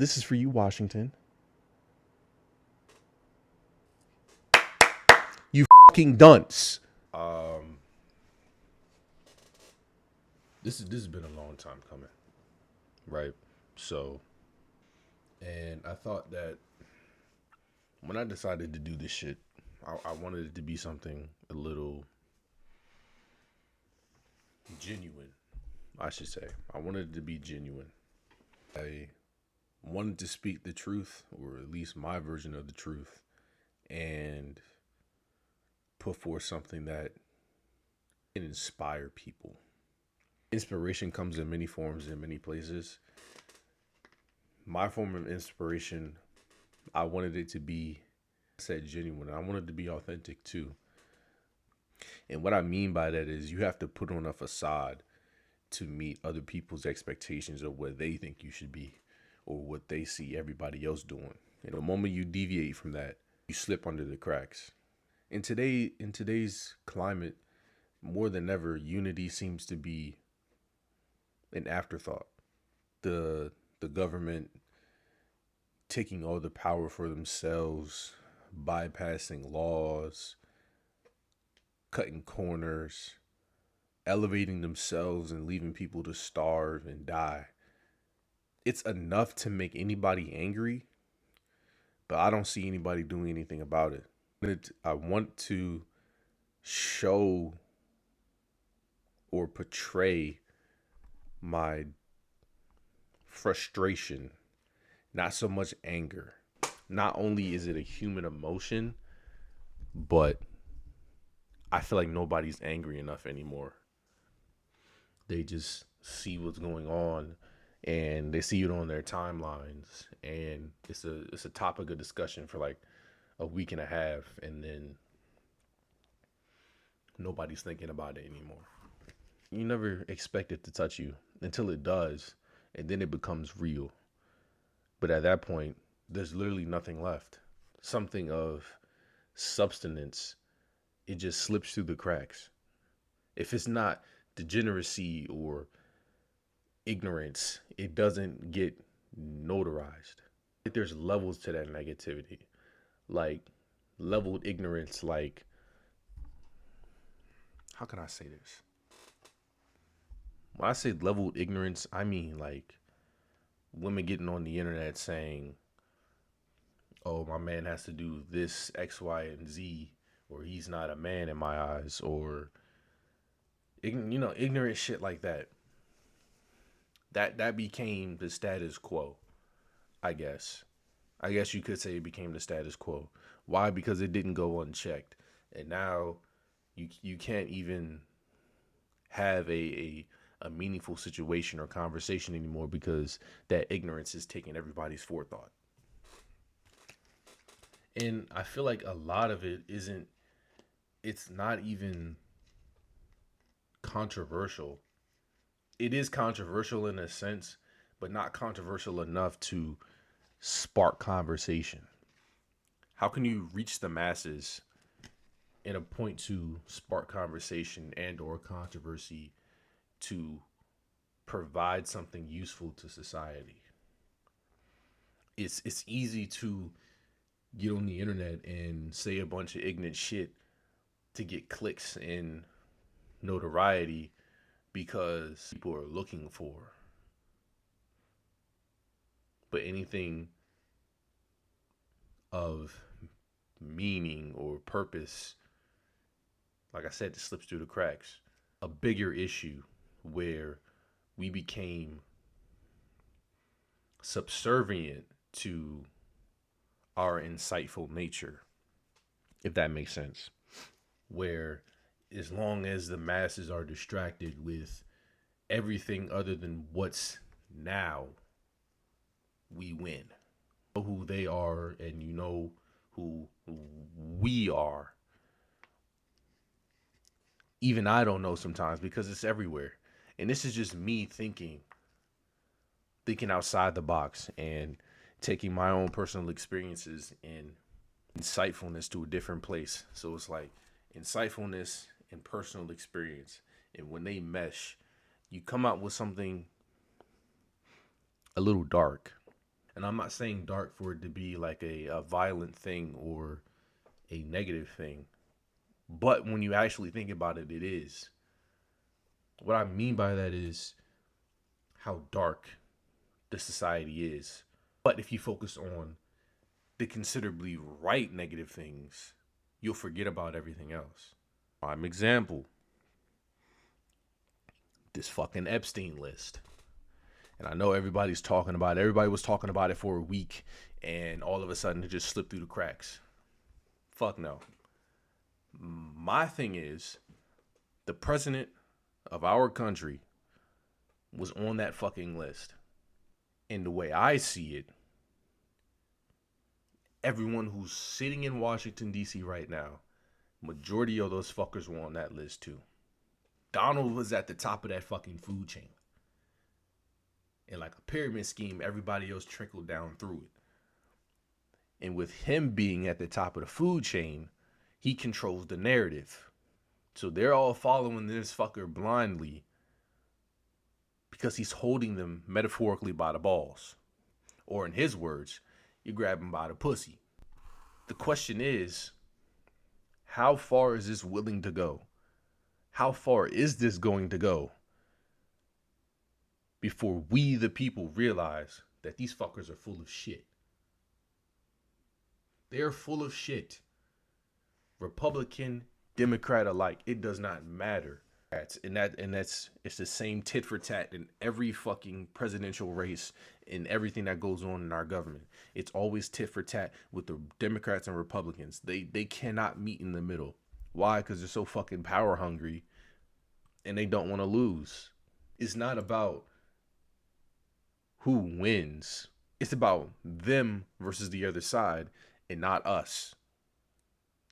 This is for you, Washington. You fucking dunce. Um, this has been a long time coming, right? So, and I thought that when I decided to do this shit, I wanted it to be something a little genuine. I should say I wanted it to be genuine. I wanted to speak the truth, or at least my version of the truth, and put forth something that can inspire people. Inspiration comes in many forms in many places. My form of inspiration, I wanted it to be, I said, genuine. I wanted it to be authentic too. And what I mean by that is you have to put on a facade to meet other people's expectations of what they think you should be or what they see everybody else doing. And the moment you deviate from that, you slip under the cracks. In today's climate, more than ever, unity seems to be an afterthought. The government taking all the power for themselves, bypassing laws, cutting corners, elevating themselves and leaving people to starve and die. It's enough to make anybody angry, but I don't see anybody doing anything about it. I want to show or portray my frustration, not so much anger. Not only is it a human emotion, but I feel like nobody's angry enough anymore. They just see what's going on and they see it on their timelines, and it's a topic of discussion for like a week and a half, and then nobody's thinking about it anymore. You never expect it to touch you until it does, and then it becomes real. But at that point, there's literally nothing left. Something of substance, it just slips through the cracks. If it's not degeneracy or ignorance, it doesn't get notarized. There's levels to that negativity. Like leveled ignorance, like, how can I say this? When I say leveled ignorance, I mean like women getting on the internet saying, "Oh, my man has to do this X, Y, and Z, or he's not a man in my eyes," or ignorant shit like that. That became the status quo, I guess. I guess you could say it became the status quo. Why? Because it didn't go unchecked, and now you can't even have a meaningful situation or conversation anymore because that ignorance is taking everybody's forethought. And I feel like a lot of it isn't, it's not even controversial. It is controversial in a sense, but not controversial enough to spark conversation. How can you reach the masses in a point to spark conversation and or controversy to provide something useful to society? It's easy to get on the internet and say a bunch of ignorant shit to get clicks and notoriety because people are looking for. But anything of meaning or purpose, like I said, it slips through the cracks. A bigger issue where we became subservient to our insightful nature, if that makes sense. Where as long as the masses are distracted with everything other than what's now, we win. You know who they are, and you know who we are. Even I don't know sometimes because it's everywhere. And this is just me thinking outside the box and taking my own personal experiences and insightfulness to a different place. So it's like insightfulness and personal experience. And when they mesh, you come out with something a little dark. And I'm not saying dark for it to be like a violent thing or a negative thing. But when you actually think about it, it is. What I mean by that is how dark the society is. But if you focus on the considerably right negative things, you'll forget about everything else. Prime example, this fucking Epstein list. And I know everybody's talking about it. Everybody was talking about it for a week, and all of a sudden it just slipped through the cracks. Fuck no. My thing is, the president of our country was on that fucking list. And the way I see it, everyone who's sitting in Washington, D.C. right now, majority of those fuckers were on that list too. Donald was at the top of that fucking food chain. And like a pyramid scheme, everybody else trickled down through it. And with him being at the top of the food chain, he controls the narrative. So they're all following this fucker blindly because he's holding them metaphorically by the balls. Or in his words, you grab him by the pussy. The question is, how far is this willing to go? How far is this going to go before we, the people, realize that these fuckers are full of shit? They're full of shit. Republican, Democrat alike, it does not matter. It's the same tit for tat in every fucking presidential race and everything that goes on in our government. It's always tit for tat with the Democrats and Republicans. They cannot meet in the middle. Why? Because they're so fucking power hungry and they don't want to lose. It's not about who wins. It's about them versus the other side and not us.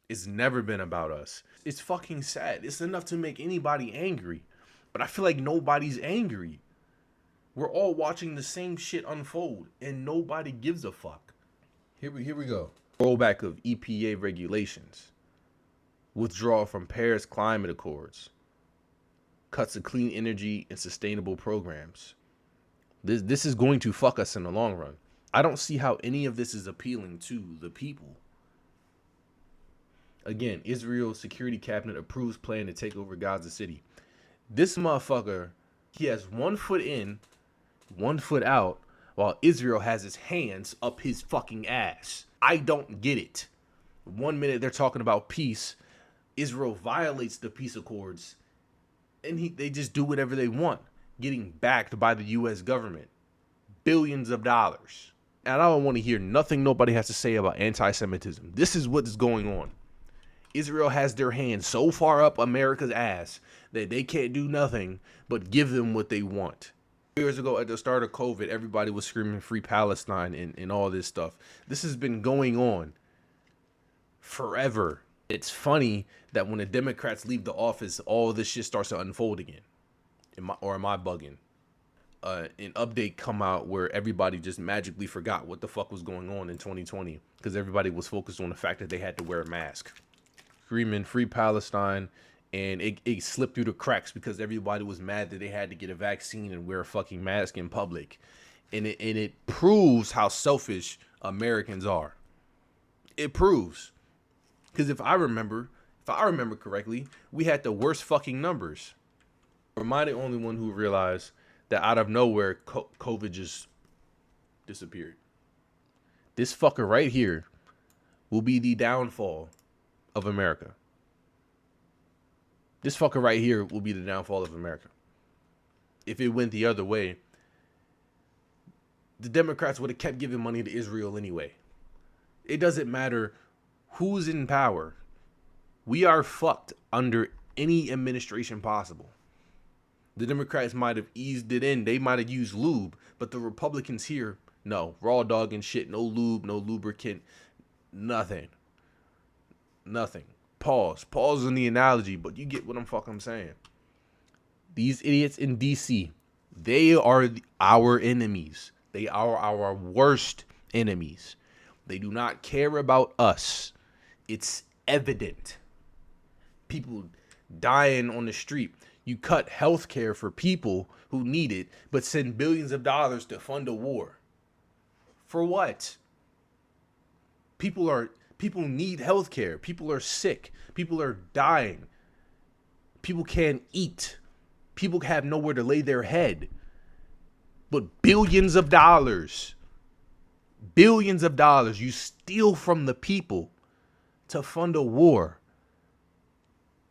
It's never been about us. It's fucking sad. It's enough to make anybody angry. But I feel like nobody's angry. We're all watching the same shit unfold and nobody gives a fuck. Here we go. Rollback of EPA regulations. Withdrawal from Paris Climate Accords. Cuts of clean energy and sustainable programs. This is going to fuck us in the long run. I don't see how any of this is appealing to the people. Again, Israel's security cabinet approves plan to take over Gaza City. This motherfucker, he has 1 foot in, 1 foot out, while Israel has his hands up his fucking ass. I don't get it. 1 minute they're talking about peace, Israel violates the peace accords, and they just do whatever they want, getting backed by the U.S. government. Billions of dollars. And I don't want to hear nothing nobody has to say about anti-Semitism. This is what is going on. Israel has their hands so far up America's ass that they can't do nothing but give them what they want. Years ago, at the start of COVID, everybody was screaming free Palestine and all this stuff. This has been going on forever. It's funny that when the Democrats leave the office, all this shit starts to unfold again. Am I bugging? An update come out where everybody just magically forgot what the fuck was going on in 2020 because everybody was focused on the fact that they had to wear a mask. Screaming free Palestine, and it slipped through the cracks because everybody was mad that they had to get a vaccine and wear a fucking mask in public. And it proves how selfish Americans are. It proves. Because if I remember correctly, we had the worst fucking numbers. Am I the only one who realized that out of nowhere, COVID just disappeared? This fucker right here will be the downfall of America. This fucker right here will be the downfall of America. If it went the other way, the Democrats would have kept giving money to Israel anyway. It doesn't matter who's in power. We are fucked under any administration possible. The Democrats might have eased it in. They might have used lube. But the Republicans here, no. Raw dog and shit. No lube, no lubricant. Nothing. Pause in the analogy, but you get what I'm fucking saying. These idiots in DC, they are our enemies. They are our worst enemies. They do not care about us. It's evident. People dying on the street. You cut health care for people who need it, but send billions of dollars to fund a war. For what? People need health care. People are sick. People are dying. People can't eat. People have nowhere to lay their head. But billions of dollars you steal from the people to fund a war.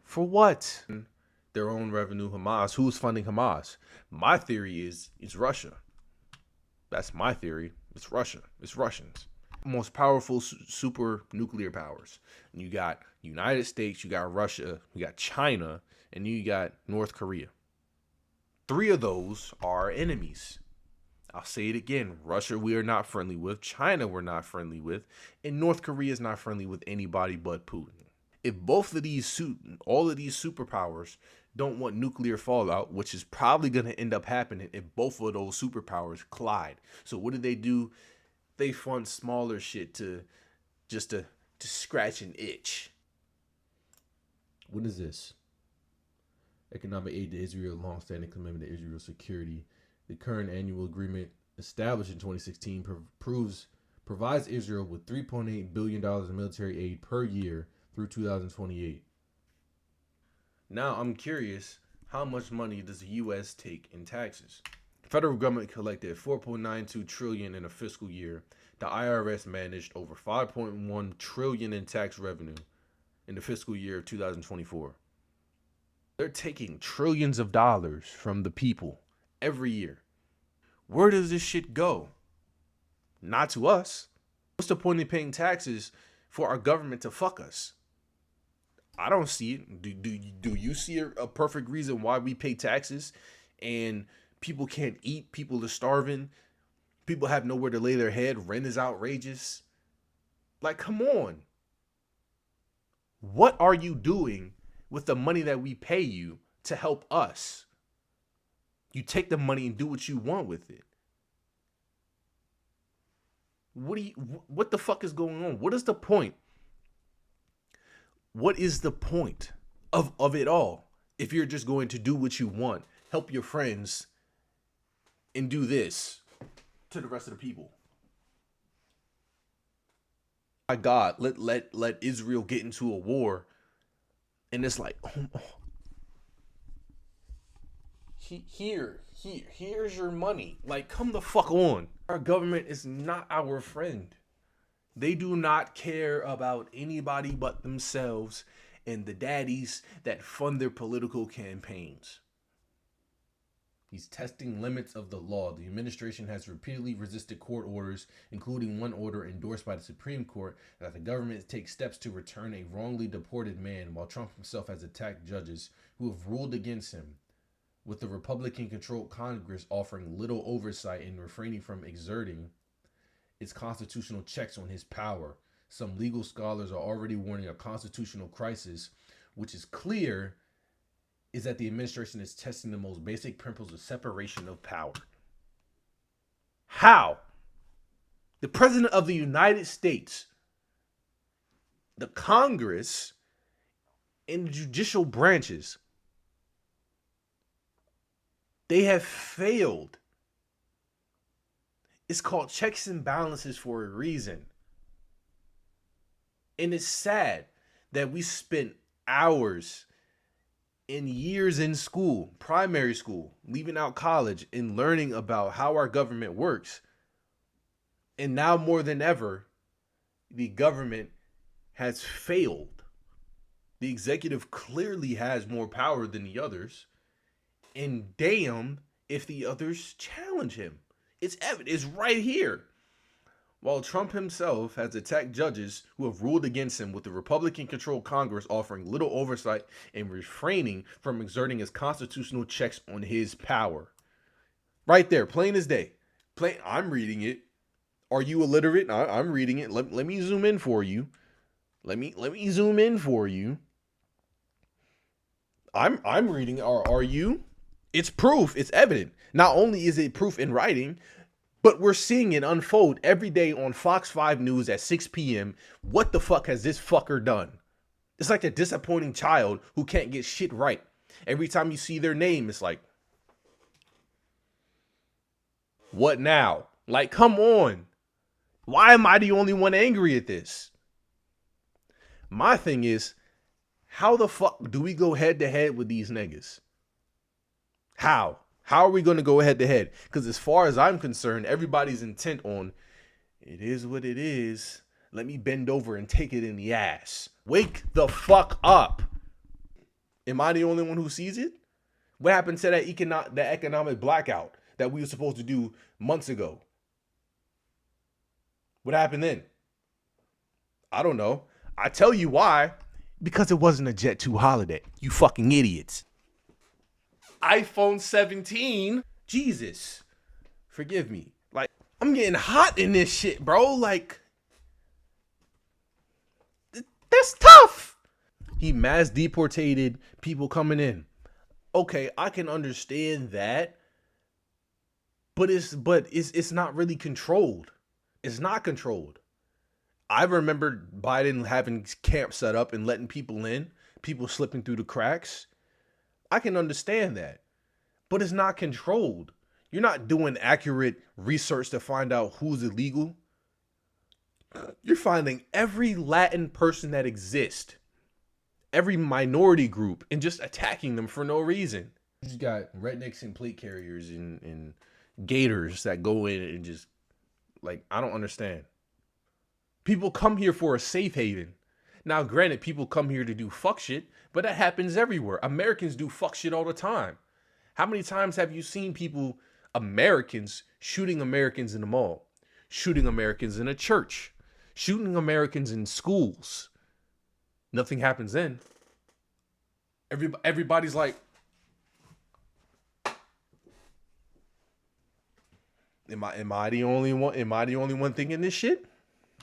For what? Their own revenue, Hamas. Who's funding Hamas? My theory is it's Russia. That's my theory. It's Russia. It's Russians. Most powerful super nuclear powers. And you got United States, you got Russia, you got China, and you got North Korea. 3 of those are enemies. I'll say it again. Russia we are not friendly with. China we're not friendly with. And North Korea is not friendly with anybody but Putin. If all of these superpowers don't want nuclear fallout, which is probably going to end up happening if both of those superpowers collide. So what do? They fund smaller shit to scratch an itch. What is this? Economic aid to Israel, long-standing commitment to Israel's security. The current annual agreement established in 2016 provides Israel with $3.8 billion in military aid per year through 2028. Now I'm curious, how much money does the U.S. take in taxes? The federal government collected $4.92 trillion in a fiscal year. The IRS managed over $5.1 trillion in tax revenue in the fiscal year of 2024. They're taking trillions of dollars from the people every year. Where does this shit go? Not to us. What's the point of paying taxes for our government to fuck us? I don't see it. Do you see a perfect reason why we pay taxes and people can't eat? People are starving. People have nowhere to lay their head. Rent is outrageous. Like, come on. What are you doing with the money that we pay you to help us? You take the money and do what you want with it. What the fuck is going on? What is the point? What is the point of it all? If you're just going to do what you want, help your friends, and do this to the rest of the people. My God, let Israel get into a war, and it's like, here's your money. Like, come the fuck on. Our government is not our friend. They do not care about anybody but themselves and the daddies that fund their political campaigns. He's testing limits of the law. The administration has repeatedly resisted court orders, including one order endorsed by the Supreme Court that the government take steps to return a wrongly deported man, while Trump himself has attacked judges who have ruled against him, with the Republican-controlled Congress offering little oversight and refraining from exerting its constitutional checks on his power. Some legal scholars are already warning a constitutional crisis, which is clear is that the administration is testing the most basic principles of separation of power. How? The President of the United States, the Congress, and the judicial branches, they have failed. It's called checks and balances for a reason. And it's sad that we spent hours and years in school, primary school, leaving out college, and learning about how our government works. And now more than ever, the government has failed. The executive clearly has more power than the others. And damn if the others challenge him. It's evident. It's right here. While Trump himself has attacked judges who have ruled against him, with the Republican-controlled Congress offering little oversight and refraining from exerting his constitutional checks on his power. Right there, plain as day. I'm reading it. Are you illiterate? I'm reading it. Let me zoom in for you. Let me zoom in for you. I'm reading. Are you? It's proof. It's evident. Not only is it proof in writing, but we're seeing it unfold every day on Fox 5 News at 6 p.m. What the fuck has this fucker done? It's like a disappointing child who can't get shit right. Every time you see their name, it's like, what now? Like, come on. Why am I the only one angry at this? My thing is, how the fuck do we go head to head with these niggas? How? How are we going to go head to head? Because as far as I'm concerned, everybody's intent on it is what it is. Let me bend over and take it in the ass. Wake the fuck up. Am I the only one who sees it? What happened to that economic blackout that we were supposed to do months ago? What happened then? I don't know. I tell you why. Because it wasn't a Jet 2 holiday. You fucking idiots. iPhone 17. Jesus. Forgive me. Like, I'm getting hot in this shit, bro. Like, that's tough. He mass deportated people coming in. Okay, I can understand that. But it's not really controlled. It's not controlled. I remember Biden having camps set up and letting people in, people slipping through the cracks. I can understand that. But it's not controlled. You're not doing accurate research to find out who's illegal. You're finding every Latin person that exists, every minority group, and just attacking them for no reason. You just got rednecks and plate carriers and gators that go in and just, like, I don't understand. People come here for a safe haven. Now, granted, people come here to do fuck shit, but that happens everywhere. Americans do fuck shit all the time. How many times have you seen people, Americans, shooting Americans in the mall, shooting Americans in a church, shooting Americans in schools? Nothing happens then. Everybody's like, am I the only one? Am I the only one thinking this shit?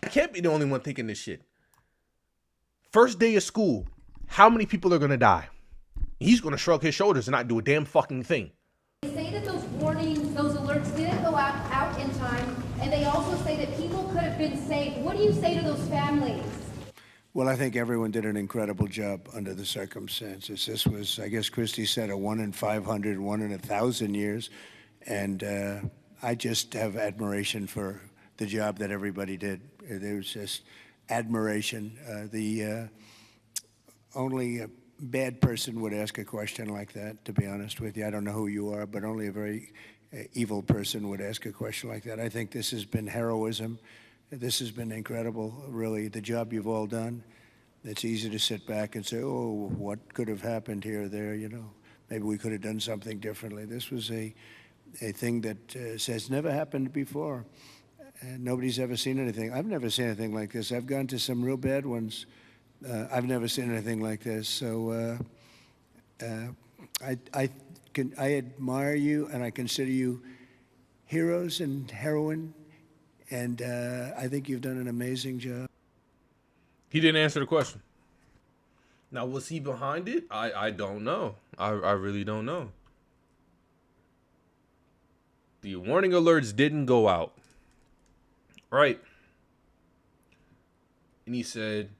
I can't be the only one thinking this shit. First day of school, how many people are gonna die? He's gonna shrug his shoulders and not do a damn fucking thing. They say that those warnings, those alerts didn't go out in time, and they also say that people could have been saved. What do you say to those families? Well, I think everyone did an incredible job under the circumstances. This was, I guess Christie said, a 1 in 500, 1 in 1,000 years. And I just have admiration for the job that everybody did. There was just admiration. Only a bad person would ask a question like that, to be honest with you. I don't know who you are, but only a very evil person would ask a question like that. I think this has been heroism. This has been incredible, really, the job you've all done. It's easy to sit back and say, oh, what could have happened here or there, you know. Maybe we could have done something differently. This was a thing that has never happened before. And nobody's ever seen anything. I've never seen anything like this. I've gone to some real bad ones. I've never seen anything like this. So I admire you, and I consider you heroes and heroine. And I think you've done an amazing job. He didn't answer the question. Now, was he behind it? I don't know. I really don't know. The warning alerts didn't go out. Right. And he said,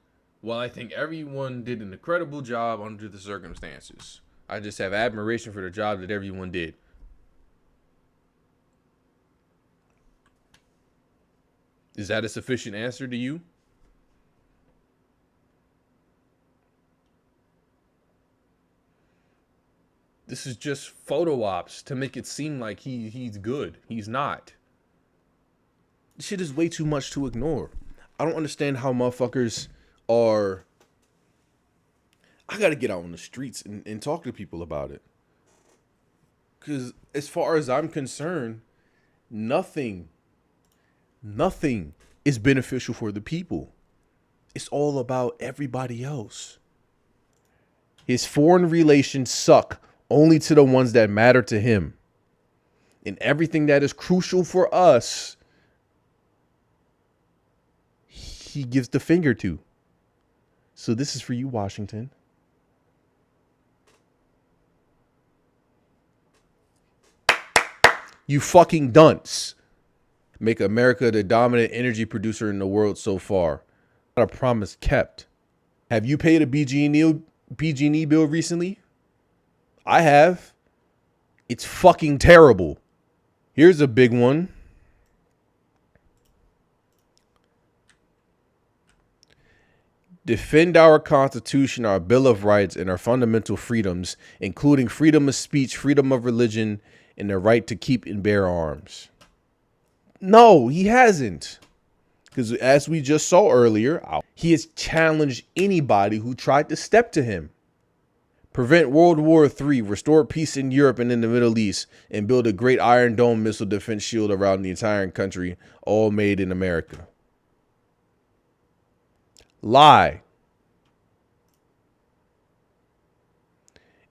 well, I think everyone did an incredible job under the circumstances. I just have admiration for the job that everyone did. Is that a sufficient answer to you? This is just photo ops to make it seem like he's good. He's not. This shit is way too much to ignore. I don't understand how motherfuckers are. I gotta get out on the streets and talk to people about it. Because as far as I'm concerned, nothing is beneficial for the people. It's all about everybody else. His foreign relations suck only to the ones that matter to him. And everything that is crucial for us, he gives the finger to. So this is for you, Washington. You fucking dunce. Make America the dominant energy producer in the world so far. Not a promise kept. Have you paid a BG&E bill recently? I have. It's fucking terrible. Here's a big one. defend our Constitution, our Bill of Rights, and our fundamental freedoms, including freedom of speech, freedom of religion, and the right to keep and bear arms. No, he hasn't. Because as we just saw earlier, he has challenged anybody who tried to step to him. Prevent World War III, restore peace in Europe and in the Middle East, and build a great Iron Dome missile defense shield around the entire country, all made in America. Lie.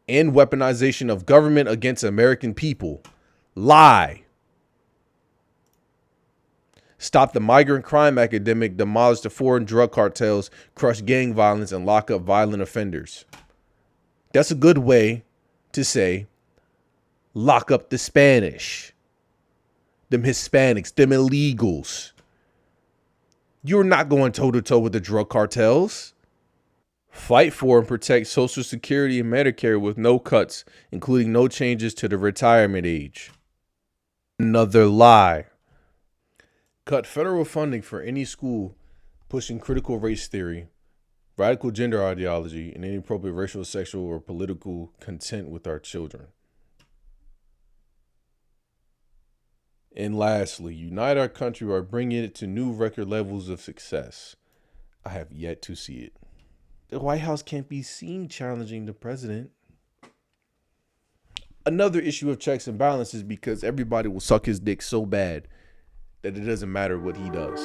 End weaponization of government against American people. Lie. Stop the migrant crime epidemic, demolish the foreign drug cartels, crush gang violence, and lock up violent offenders. That's a good way to say, lock up the Spanish, them Hispanics, them illegals. You're not going toe-to-toe with the drug cartels. Fight for and protect Social Security and Medicare with no cuts, including no changes to the retirement age. Another lie. Cut federal funding for any school pushing critical race theory, radical gender ideology, and inappropriate racial, sexual, or political content with our children. And lastly, unite our country by bringing it to new record levels of success. I have yet to see it. The White House can't be seen challenging the president. Another issue of checks and balances because everybody will suck his dick so bad that it doesn't matter what he does.